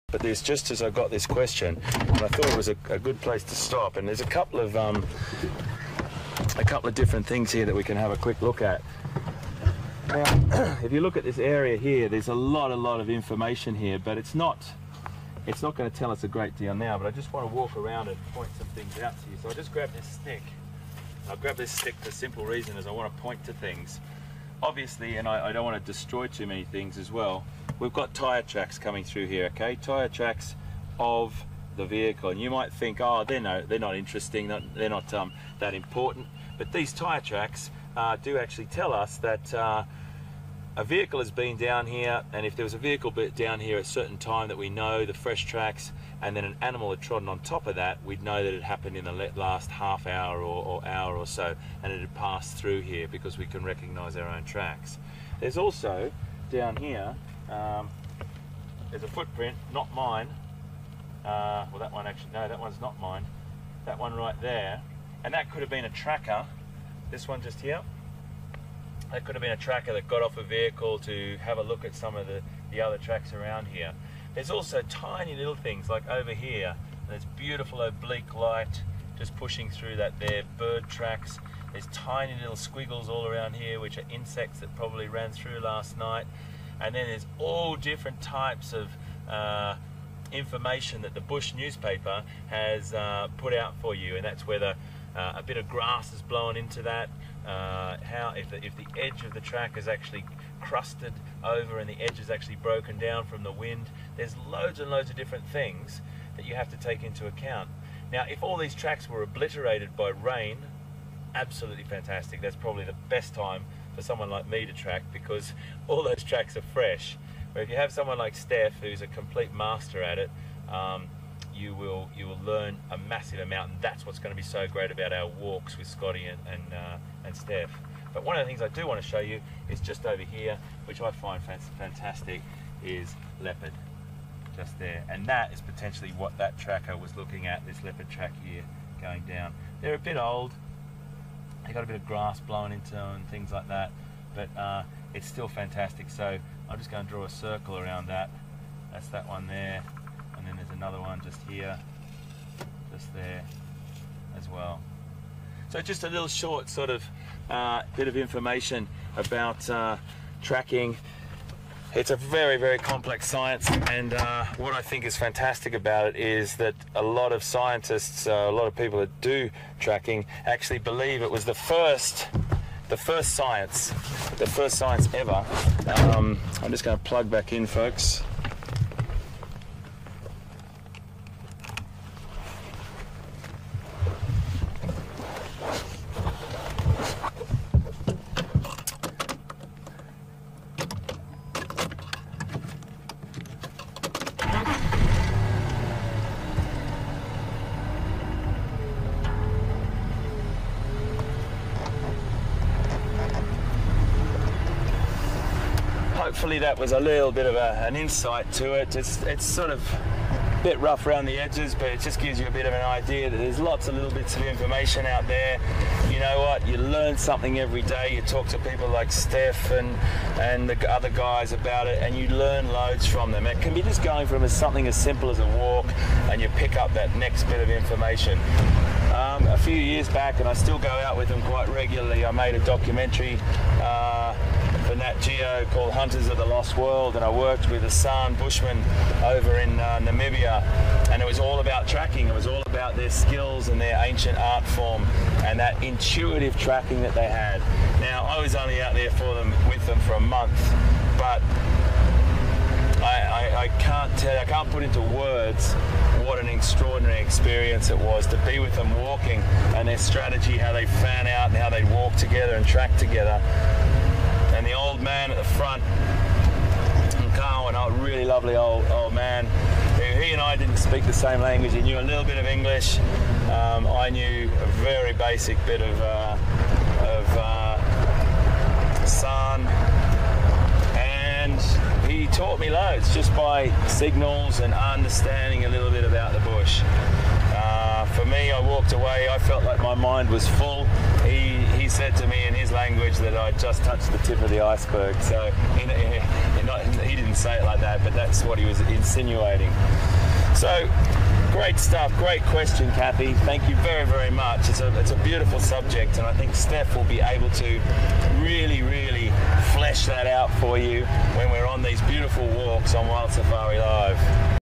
But there's just as I got this question, and I thought it was a good place to stop. And there's a couple of different things here that we can have a quick look at. Now, if you look at this area here, there's a lot of information here, but it's not going to tell us a great deal now. But I just want to walk around and point some things out to you. So I just grab this stick. I'll grab this stick for the simple reason is I want to point to things. Obviously, and I don't want to destroy too many things as well. We've got tyre tracks coming through here, okay? Tyre tracks of the vehicle, and you might think, oh, they're not interesting, they're not that important. But these tyre tracks do actually tell us that a vehicle has been down here, and if there was a vehicle down here at a certain time that we know, the fresh tracks, and then an animal had trodden on top of that, we'd know that it happened in the last half hour or hour or so, and it had passed through here because we can recognise our own tracks. There's also down here, there's a footprint, not mine. Well, that one actually, no, that one's not mine. That one right there, and that could have been a tracker. This one just here, that could have been a tracker that got off a vehicle to have a look at some of the other tracks around here. There's also tiny little things like over here. There's beautiful oblique light just pushing through that there. Bird tracks. There's tiny little squiggles all around here, which are insects that probably ran through last night. And then there's all different types of information that the Bush newspaper has put out for you, and that's whether a bit of grass is blown into that, if the edge of the track is actually crusted over and the edge is actually broken down from the wind. There's loads and loads of different things that you have to take into account. Now, if all these tracks were obliterated by rain, absolutely fantastic. That's probably the best time for someone like me to track, because all those tracks are fresh. But if you have someone like Steph, who's a complete master at it, you will learn a massive amount, and that's what's going to be so great about our walks with Scotty and Steph. But one of the things I do want to show you is just over here, which I find fantastic, is leopard, just there. And that is potentially what that tracker was looking at, this leopard track here going down. They're a bit old, they got a bit of grass blown into them and things like that, but it's still fantastic. So I'm just going to draw a circle around that. That's that one there, and then there's another one just here, just there as well. So just a little short sort of bit of information about tracking. It's a very complex science, and what I think is fantastic about it is that a lot of scientists, a lot of people that do tracking actually believe it was the first science ever. I'm just going to plug back in, folks. Hopefully that was a little bit of an insight to it. It's sort of a bit rough around the edges, but it just gives you a bit of an idea that there's lots of little bits of information out there. You know what? You learn something every day. You talk to people like Steph and the other guys about it, and you learn loads from them. It can be just going from something as simple as a walk, and you pick up that next bit of information. A few years back, and I still go out with them quite regularly, I made a documentary for Nat Geo called Hunters of the Lost World, and I worked with a San Bushman over in Namibia, and it was all about tracking. It was all about their skills and their ancient art form and that intuitive tracking that they had. Now, I was only out there with them for a month, but I can't put into words what an extraordinary experience it was to be with them walking, and their strategy, how they fan out and how they walk together and track together. And the old man at the front, Carl, a really lovely old man, he and I didn't speak the same language. He knew a little bit of English. I knew a very basic bit of San, and he taught me loads just by signals and understanding a little bit about the bush. For me, I walked away, I felt like my mind was full. He he said to me in his language that I just touched the tip of the iceberg. So he didn't say it like that, but that's what he was insinuating. So great stuff, great question, Kathy. Thank you very, very much. It's a beautiful subject, and I think Steph will be able to really, really flesh that out for you when we're on these beautiful walks on Wild Safari Live.